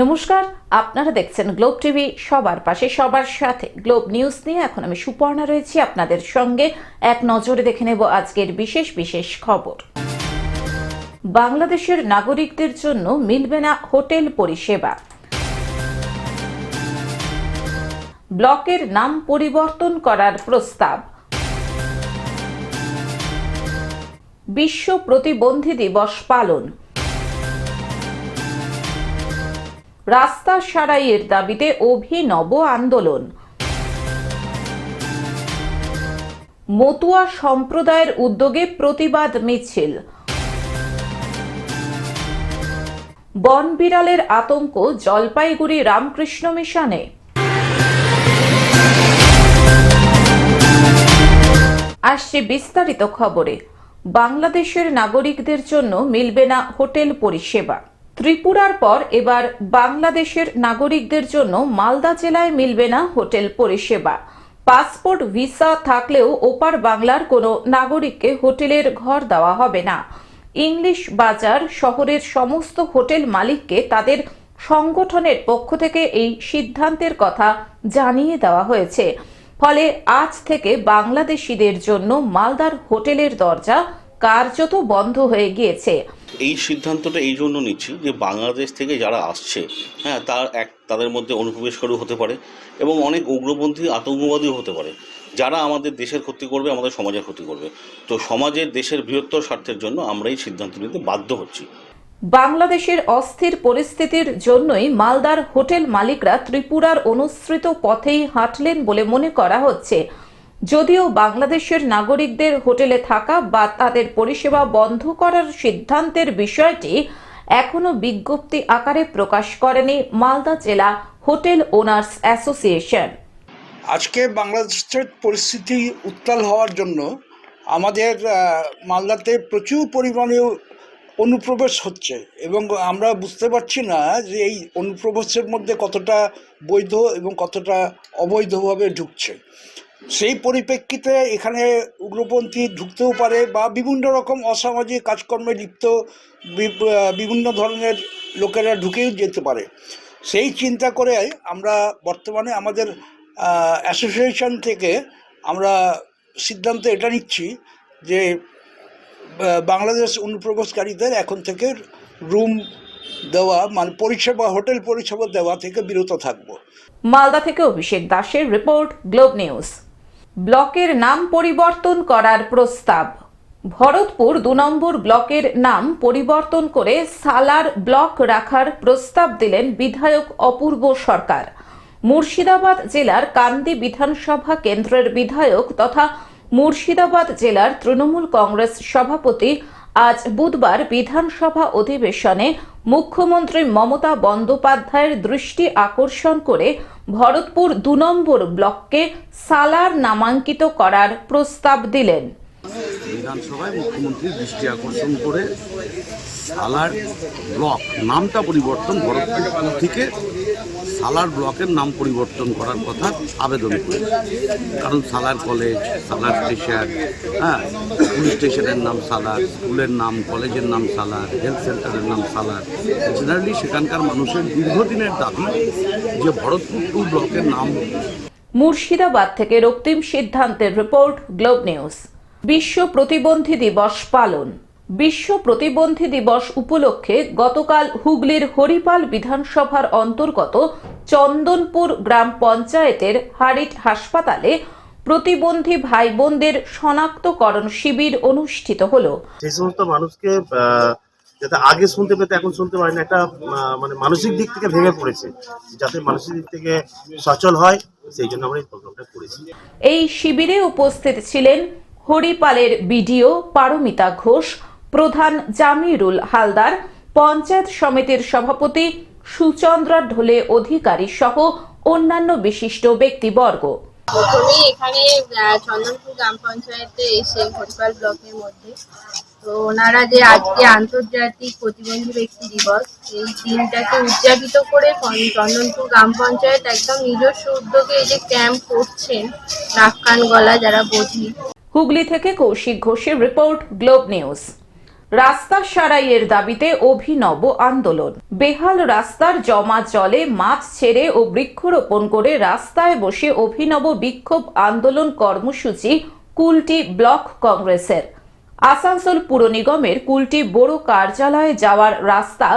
নমস্কার, আপনারা দেখছেন গ্লোব টিভি। সবার পাশে সবার সাথে গ্লোব নিউজ নিয়ে এখন আমি সুপর্ণা রয়েছি আপনাদের সঙ্গে। এক নজরে দেখে নেব আজকের বিশেষ বিশেষ খবর। বাংলাদেশের নাগরিকদের জন্য মিলবে না হোটেল পরিষেবা। ব্লকের নাম পরিবর্তন করার প্রস্তাব। বিশ্ব প্রতিবন্ধী দিবস পালন। রাস্তা সারাইয়ের দাবিতে অভিনব আন্দোলন। মতুয়া সম্প্রদায়ের উদ্যোগে প্রতিবাদ মিছিল। বন বিড়ালের আতঙ্ক জলপাইগুড়ি রামকৃষ্ণ মিশনে। আসছে বিস্তারিত খবরে। বাংলাদেশের নাগরিকদের জন্য মিলবে না হোটেল পরিষেবা। ত্রিপুরার পর এবার বাংলাদেশের নাগরিকদের জন্য মালদা জেলায় মিলবে না হোটেল পরিষেবা। পাসপোর্ট ভিসা থাকলেও ওপার বাংলার কোনো নাগরিককে হোটেলের ঘর দেওয়া হবে না। ইংলিশ বাজার শহরের সমস্ত হোটেল মালিককে তাদের সংগঠনের পক্ষ থেকে এই সিদ্ধান্তের কথা জানিয়ে দেওয়া হয়েছে। ফলে আজ থেকে বাংলাদেশিদের জন্য মালদার হোটেলের দরজা কার্যত বন্ধ হয়ে গিয়েছে। এই সিদ্ধান্তটা এই জন্য নিচ্ছি যে বাংলাদেশ থেকে যারা আসছে, তাদের মধ্যে অনুপ্রবেশকারী হতে পারে এবং অনেক উগ্রপন্থী আতঙ্কবাদীও হতে পারে, যারা আমাদের দেশের ক্ষতি করবে, আমাদের সমাজের ক্ষতি করবে। তো সমাজের দেশের বৃহত্তর স্বার্থের জন্য আমরা এই সিদ্ধান্ত নিতে বাধ্য হচ্ছি। বাংলাদেশের অস্থির পরিস্থিতির জন্যই মালদার হোটেল মালিকরা ত্রিপুরার অনুসৃত পথেই হাঁটলেন বলে মনে করা হচ্ছে। যদিও বাংলাদেশের নাগরিকদের হোটেলে থাকা বা তাদের পরিষেবা বন্ধ করার সিদ্ধান্তের বিষয়টি এখনো বিজ্ঞপ্তি আকারে প্রকাশ করেনি মালদা জেলা হোটেল ওনার্স অ্যাসোসিয়েশন। আজকে বাংলাদেশের পরিস্থিতি উত্তাল হওয়ার জন্য আমাদের মালদাতে প্রচুর পরিমাণে অনুপ্রবেশ হচ্ছে এবং আমরা বুঝতে পারছি না যে এই অনুপ্রবেশের মধ্যে কতটা বৈধ এবং কতটা অবৈধভাবে ঢুকছে। সেই পরিপ্রেক্ষিতে এখানে উগ্রপন্থী ঢুকতেও পারে বা বিভিন্ন রকম অসামাজিক কাজকর্মে লিপ্ত বিভিন্ন ধরনের লোকেরা ঢুকেও যেতে পারে। সেই চিন্তা করে আমরা বর্তমানে আমাদের অ্যাসোসিয়েশন থেকে আমরা সিদ্ধান্ত এটা নিচ্ছি যে বাংলাদেশ অনুপ্রবেশকারীদের এখন থেকে রুম দেওয়া মানে পরিষেবা হোটেল পরিষেবা দেওয়া থেকে বিরত থাকব। মালদা থেকে অভিষেক দাসের রিপোর্ট, গ্লোব নিউজ। ব্লকের নাম পরিবর্তন করার প্রস্তাব। ভরতপুর ২ নম্বর ব্লকের নাম পরিবর্তন করে সালার ব্লক রাখার প্রস্তাব দিলেন বিধায়ক অপূর্ব সরকার। মুর্শিদাবাদ জেলার কান্দি বিধানসভা কেন্দ্রের বিধায়ক তথা মুর্শিদাবাদ জেলার তৃণমূল কংগ্রেস সভাপতি আজ বুধবার বিধানসভা অধিবেশনে মুখ্যমন্ত্রী মমতা বন্দ্যোপাধ্যায়ের দৃষ্টি আকর্ষণ করে ভরতপুর ২ নম্বর ব্লককে সালার নামাঙ্কিত করার প্রস্তাব দিলেন। বিধানসভায় মুখ্যমন্ত্রীর দৃষ্টি আকর্ষণ করে সালার ব্লক নামটা পরিবর্তন, ভরতপুর থেকে সালার ব্লকের নাম পরিবর্তন করার কথা আবেদন করে। কারণ সালার কলেজ, সালার স্টেশন, পুলিশ স্টেশনের নাম সালার, স্কুলের নাম, কলেজের নাম সালার, হেলথ সেন্টারের নাম সালার। জেনারেলি সেখানকার মানুষের দীর্ঘদিনের দাবি যে ভরতপুর 2 ব্লকের নাম। মুর্শিদাবাদ থেকে রক্তিম সিদ্ধান্তের রিপোর্ট, গ্লোব নিউজ। বিশ্ব প্রতিবন্ধী দিবস পালন। বিশ্ব প্রতিবন্ধী দিবস উপলক্ষে গতকাল হুগলির হরিপাল বিধানসভার অন্তর্গত চন্দনপুর গ্রাম পঞ্চায়েতের হারিট হাসপাতালে প্রতিবন্ধী ভাই বোনদের শনাক্তকরণ শিবির অনুষ্ঠিত হলো। সেই সমস্ত মানুষকে যাতে আগে শুনতে পেতে এখন শুনতে পারে না, একটা মানে মানসিক দিক থেকে ভেঙে পড়েছে, যাতে মানসিক দিক থেকে সচল হয়, সেই জন্য আমরা এই প্রোগ্রামটা করেছি। এই শিবিরে উপস্থিত ছিলেন হরিপালের বিডিও পারমিতা ঘোষ, প্রধান জামিরুল হালদার, পঞ্চায়েত সমিতির সভাপতি সুচন্দ্রা ঢোলে অধিকারী সহ অন্যান্য বিশিষ্ট ব্যক্তিবর্গ। প্রথমে এখানে চন্দনপুর গ্রাম পঞ্চায়েতে এসে হরিপাল ব্লকের মধ্যে তো ওনারা যে আজকে আন্তর্জাতিক প্রতিবন্ধী ব্যক্তি দিবস, এই দিনটাকে উদযাপিত করে চন্দনপুর গ্রাম পঞ্চায়েত একদম নিজস্ব উদ্যোগে এই যে ক্যাম্প করছেন নাক কান গলা যারা বধির। হুগলি থেকে কৌশিক ঘোষের রিপোর্ট, গ্লোব নিউজ। রাস্তা সারাইয়ের দাবিতে অভিনব আন্দোলন। বেহাল রাস্তার জমা জলে মাছ ছেড়ে ও বৃক্ষরোপণ করে রাস্তায় বসে অভিনব বিক্ষোভ আন্দোলন কর্মসূচি কুলটি ব্লক কংগ্রেসের। আসানসোল পুর নিগমের কুলটি বড় কার্যালয়ে যাওয়ার রাস্তা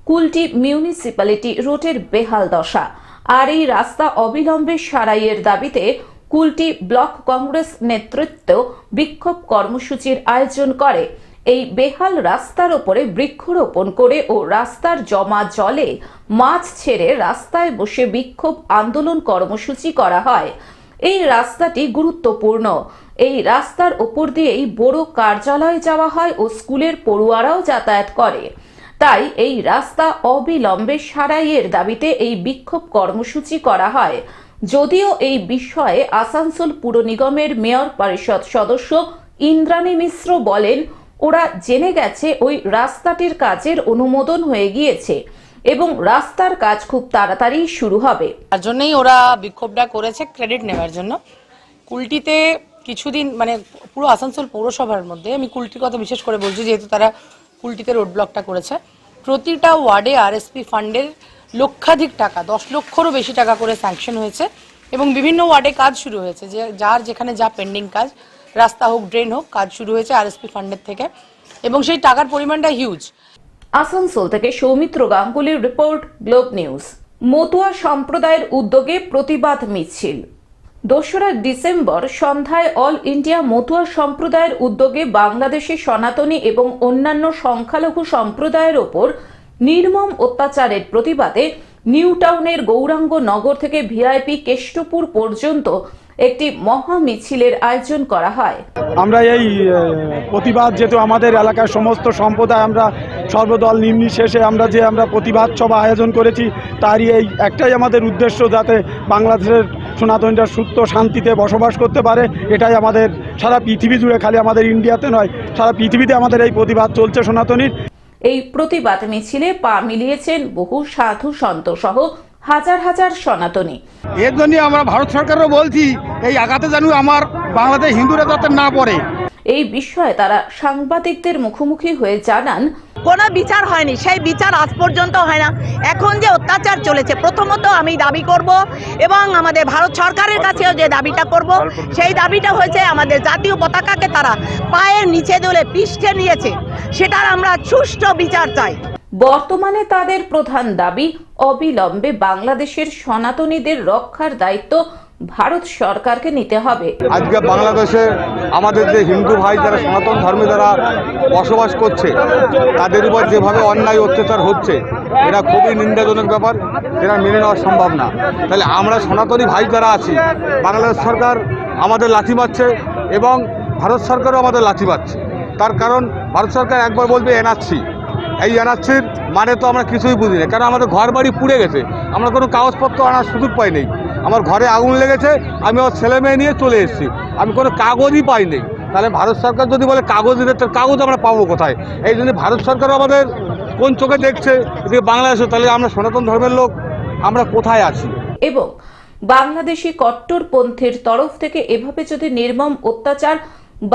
কুলটি মিউনিসিপ্যালিটি রোডের বেহাল দশা, আর এই রাস্তা অবিলম্বে সারাইয়ের দাবিতে কুলটি ব্লক কংগ্রেস নেতৃত্ব বিক্ষোভ কর্মসূচির আয়োজন করে। এই বেহাল রাস্তার ওপরে বৃক্ষরোপণ করে ও রাস্তার জমা জলে মাছ ছেড়ে রাস্তায় বসে বিক্ষোভ আন্দোলন কর্মসূচি করা হয়। এই রাস্তাটি গুরুত্বপূর্ণ। এই রাস্তার ওপর দিয়েই বড় কার্যালয়ে যাওয়া হয় ও স্কুলের পড়ুয়ারাও যাতায়াত করে। তাই এই রাস্তা অবিলম্বে সারাইয়ের দাবিতে এই বিক্ষোভ কর্মসূচি করা হয়। যদিও এই বিষয়ে আসানসোল পুর নিগমের মেয়র পরিষদ সদস্য ইন্দ্রাণী মিশ্র বলেন, ওরা জেনে গেছে ওই রাস্তাটির কাজের অনুমোদন হয়ে গিয়েছে এবং রাস্তার কাজ খুব তাড়াতাড়ি শুরু হবে। তার জন্যই ওরা বিক্ষোভটা করেছে, ক্রেডিট নেওয়ার জন্য। কুলটিতে কিছুদিন মানে পুরো আসানসোল পৌরসভার মধ্যে, আমি কুলটির কথা বিশেষ করে বলছি যেহেতু তারা কুলটিতে রোড ব্লকটা করেছে, প্রতিটা ওয়ার্ডে আরএসপি ফান্ডের লক্ষাধিক টাকা, 10 লক্ষেরও বেশি টাকা করে স্যাংশন হয়েছে এবং বিভিন্ন ওয়ার্ডে কাজ শুরু হয়েছে। যে যার যেখানে যা পেন্ডিং কাজ, রাস্তা হোক ড্রেন হোক, কাজ শুরু হয়েছে আরএসপি ফান্ডের থেকে এবং সেই টাকার পরিমাণটা হিউজ। আসানসোল থেকে সৌমিত্র গাঙ্গুলির রিপোর্ট, গ্লোব নিউজ। মতুয়া সম্প্রদায়ের উদ্যোগে প্রতিবাদ মিছিল। 2রা ডিসেম্বর সন্ধ্যায় অল ইন্ডিয়া মতুয়া সম্প্রদায়ের উদ্যোগে বাংলাদেশে সনাতনী এবং অন্যান্য সংখ্যালঘু সম্প্রদায়ের ওপর নির্মম অত্যাচারের প্রতিবাদে নিউ টাউনের গৌরাঙ্গ নগর থেকে ভিআইপি কেষ্টপুর পর্যন্ত একটি মহা মিছিলের আয়োজন করা হয়। আমরা এই প্রতিবাদ, যেহেতু আমাদের এলাকার সমস্ত সম্প্রদায় আমরা সর্বদল নির্বিশেষে আমরা প্রতিবাদ সভা আয়োজন করেছি, তারই এই একটাই আমাদের উদ্দেশ্য, যাতে বাংলাদেশের সনাতনীরা সুস্থ শান্তিতে বসবাস করতে পারে। এটাই আমাদের সারা পৃথিবী জুড়ে, খালি আমাদের ইন্ডিয়াতে নয়, সারা পৃথিবীতে আমাদের এই প্রতিবাদ চলছে সনাতনীর। এই প্রতিবাদ মিছিলে পা মিলিয়েছেন বহু সাধু সন্ত সহ হাজার হাজার সনাতনী। এর জন্য আমরা ভারত সরকারও বলছি, এই আঘাতে যেন আমার বাংলাদেশ হিন্দুরা যাতে না পড়ে। এই বিষয়ে তারা সাংবাদিকদের মুখোমুখি হয়ে জানান, কোনো বিচার হয়নি, সেই বিচার আজ পর্যন্ত হয় না। এখন যে অত্যাচার চলেছে, প্রথমত আমি দাবি করব এবং আমাদের ভারত সরকারের কাছেও যে দাবিটা করব, সেই দাবিটা হয়েছে আমাদের জাতীয় পতাকাকে তারা পায়ের নিচে দলে পৃষ্ঠে নিয়েছে, সেটার আমরা সুষ্ঠু বিচার চাই। বর্তমানে তাদের প্রধান দাবি অবিলম্বে বাংলাদেশের সনাতনীদের রক্ষার দায়িত্ব ভারত সরকারকে নিতে হবে। আজকে বাংলাদেশে আমাদের যে হিন্দু ভাই যারা সনাতন ধর্মে যারা বসবাস করছে, তাদের উপর যেভাবে অন্যায় অত্যাচার হচ্ছে, এটা খুবই নিন্দাজনক ব্যাপার, এটা মেনে নেওয়া সম্ভব না। তাহলে আমরা সনাতনী ভাই যারা আছি, বাংলাদেশ সরকার আমাদের লাথি মারছে এবং ভারত সরকারও আমাদের লাথি মারছে। তার কারণ ভারত সরকার একবার বলবে এনআরসি, এই এনআরসির মানে তো আমরা কিছুই বুঝি না, কারণ আমাদের ঘর বাড়ি পুড়ে গেছে, আমরা কোনো কাগজপত্র আনার সুযোগ পাই নেই। আমার ঘরে আগুন লেগেছে, আমি আমার ছেলে মেয়ে নিয়ে চলে এসেছি, আমি কোনো কাগজই পাইনি। তাহলে ভারত সরকার যদি বলে কাগজ দিতে, তার কাগজ আমরা পাবো কোথায়? এই জন্য ভারত সরকারও আমাদের কোন চোখে দেখছে যে বাংলাদেশে, তাহলে আমরা সনাতন ধর্মের লোক আমরা কোথায় আছি? এবং বাংলাদেশি কট্টরপন্থীর তরফ থেকে এভাবে যদি নির্মম অত্যাচার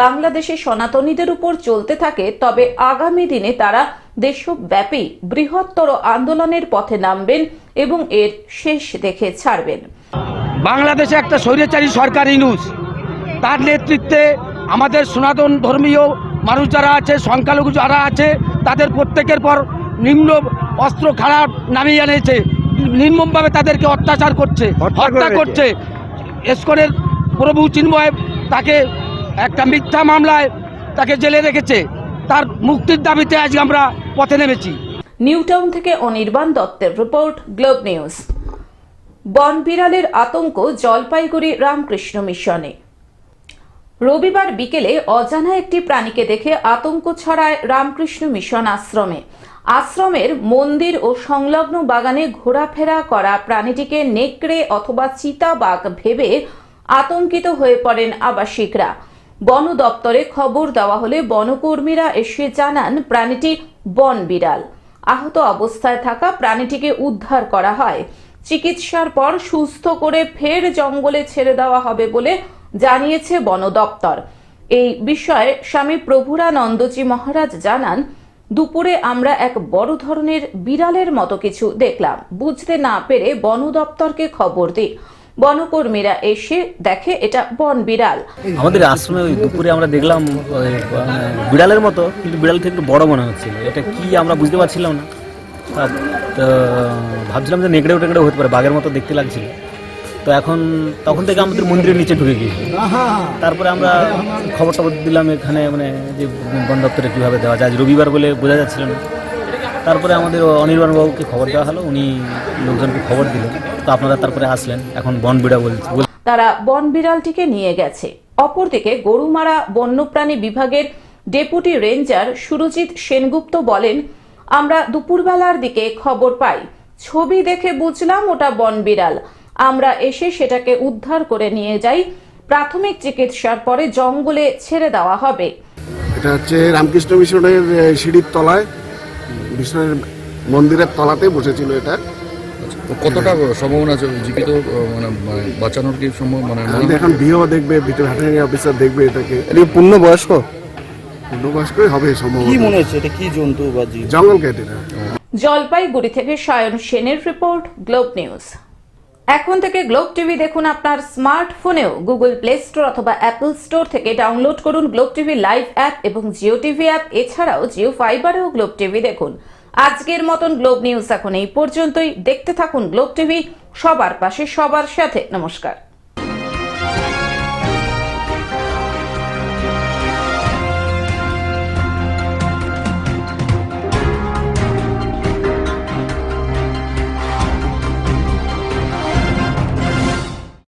বাংলাদেশে সনাতনীদের উপর চলতে থাকে, তবে আগামী দিনে তারা দেশব্যাপী বৃহত্তর আন্দোলনের পথে নামবেন এবং এর শেষ দেখে ছাড়বেন। বাংলাদেশে একটা স্বৈরাচারী সরকার ইউনূস, তার নেতৃত্বে আমাদের সনাতন ধর্মীয় মানুষ যারা আছে, সংখ্যালঘু যারা আছে, তাদের প্রত্যেকের পর নিম্ন অস্ত্র খারাপ নামিয়ে এনেছে, নির্মমভাবে তাদেরকে অত্যাচার করছে, হত্যা করছে। ইসকনের প্রভু চিন্ময় তাকে একটা মিথ্যা মামলায় তাকে জেলে রেখেছে, তার মুক্তির দাবিতে আজ আমরা পথে নেমেছি। নিউ টাউন থেকে অনির্বাণ দত্তের রিপোর্ট, গ্লোব নিউজ। বনবিড়ালের আতঙ্ক জলপাইগুড়ি রামকৃষ্ণ মিশনে। রবিবার বিকেলে অজানা একটি প্রাণীকে দেখে আতঙ্ক ছড়ায় রামকৃষ্ণ মিশন আশ্রমে। আশ্রমের মন্দির ও সংলগ্ন বাগানে ঘোরাফেরা করা প্রাণীটিকে নেকড়ে অথবা চিতাবাঘ ভেবে আতঙ্কিত হয়ে পড়েন আবাসিকরা। বন দপ্তরে খবর দেওয়া হলে বনকর্মীরা এসে জানান প্রাণীটি বনবিড়াল। আহত অবস্থায় থাকা প্রাণীটিকে উদ্ধার করা হয়। চিকিৎসার পর সুস্থ করে ফের জঙ্গলে ছেড়ে দেওয়া হবে বলে জানিয়েছে বন দপ্তর। এই বিষয়ে স্বামী প্রভুরানন্দজি মহারাজ জানান, দুপুরে আমরা এক বড় ধরনের বিড়ালের মতো কিছু দেখলাম। বুঝতে না পেরে বন দপ্তরকে খবর দিই। বনকর্মীরা এসে দেখে এটা বন বিড়াল। আমাদের আশ্রমে ওই দুপুরে আমরা দেখলাম বিড়ালের মতো, কিন্তু বিড়াল থেকে একটু বড় মনে হচ্ছিল। এটা কি আমরা বুঝতে পারছিলাম না। তো ভাবছিলাম যে নেকড়েও টেকড়েও হতে পারে, বাঘের মতো দেখতে লাগছিল। তো তখন থেকে আমাদের মন্দিরের নিচে ঢুকে গিয়েছিল। তারপরে আমরা খবর দিলাম এখানে, মানে যে বন দপ্তরে কীভাবে দেওয়া যায়। আজ রবিবার বলে বোঝা যাচ্ছিল না। তারপরে আমাদের অনির্বাণ বাবুকে খবর দেওয়া হলো, উনি লোকজনকে খবর দিলেন। তো আপনারা তারপরে আসলেন, এখন বন বিড়াল বলছে। তারা বন বিড়ালটিকে নিয়ে গেছে। অপরদিকে গরুমারা বন্যপ্রাণী বিভাগের ডেপুটি রেঞ্জার সুরজিৎ সেনগুপ্ত বলেন, আমরা দুপুরবেলার দিকে খবর পাই, ছবি দেখে বুঝলাম ওটা বন বিড়াল। আমরা এসে সেটাকে উদ্ধার করে নিয়ে যাই। প্রাথমিক চিকিৎসার পরে জঙ্গলে ছেড়ে দেওয়া হবে। এটা হচ্ছে রামকৃষ্ণ মিশনের সিঁড়ির তলায়, মিশনের মন্দিরের তলাতে বসেছিল এটা। কতটা সম্ভাবনা আছে জীবিত মানে বাঁচানোর কি সম্ভব? মানে এখন বিও দেখবে, ভেটেরিনারি অফিসার দেখবে এটাকে। এটা পূর্ণবয়স্ক পূর্ণবয়স্কই হবে সম্ভব। কি মনে হচ্ছে এটা কি জন্তু বা জীব? জঙ্গল ক্যাট এটা। জলপাইগুড়ি থেকে সায়ন সেনের রিপোর্ট, গ্লোব নিউজ। এখন থেকে গ্লোব টিভি দেখুন আপনার স্মার্টফোনেও। গুগল প্লে স্টোর অথবা অ্যাপল স্টোর থেকে ডাউনলোড করুন গ্লোব টিভি লাইভ অ্যাপ এবং জিও টিভি অ্যাপ। এছাড়াও জিও ফাইবারেও গ্লোব টিভি দেখুন। আজকের মতন গ্লোব নিউজ এখন এই পর্যন্তই। দেখতে থাকুন গ্লোব টিভি, সবার পাশে সবার সাথে। নমস্কার।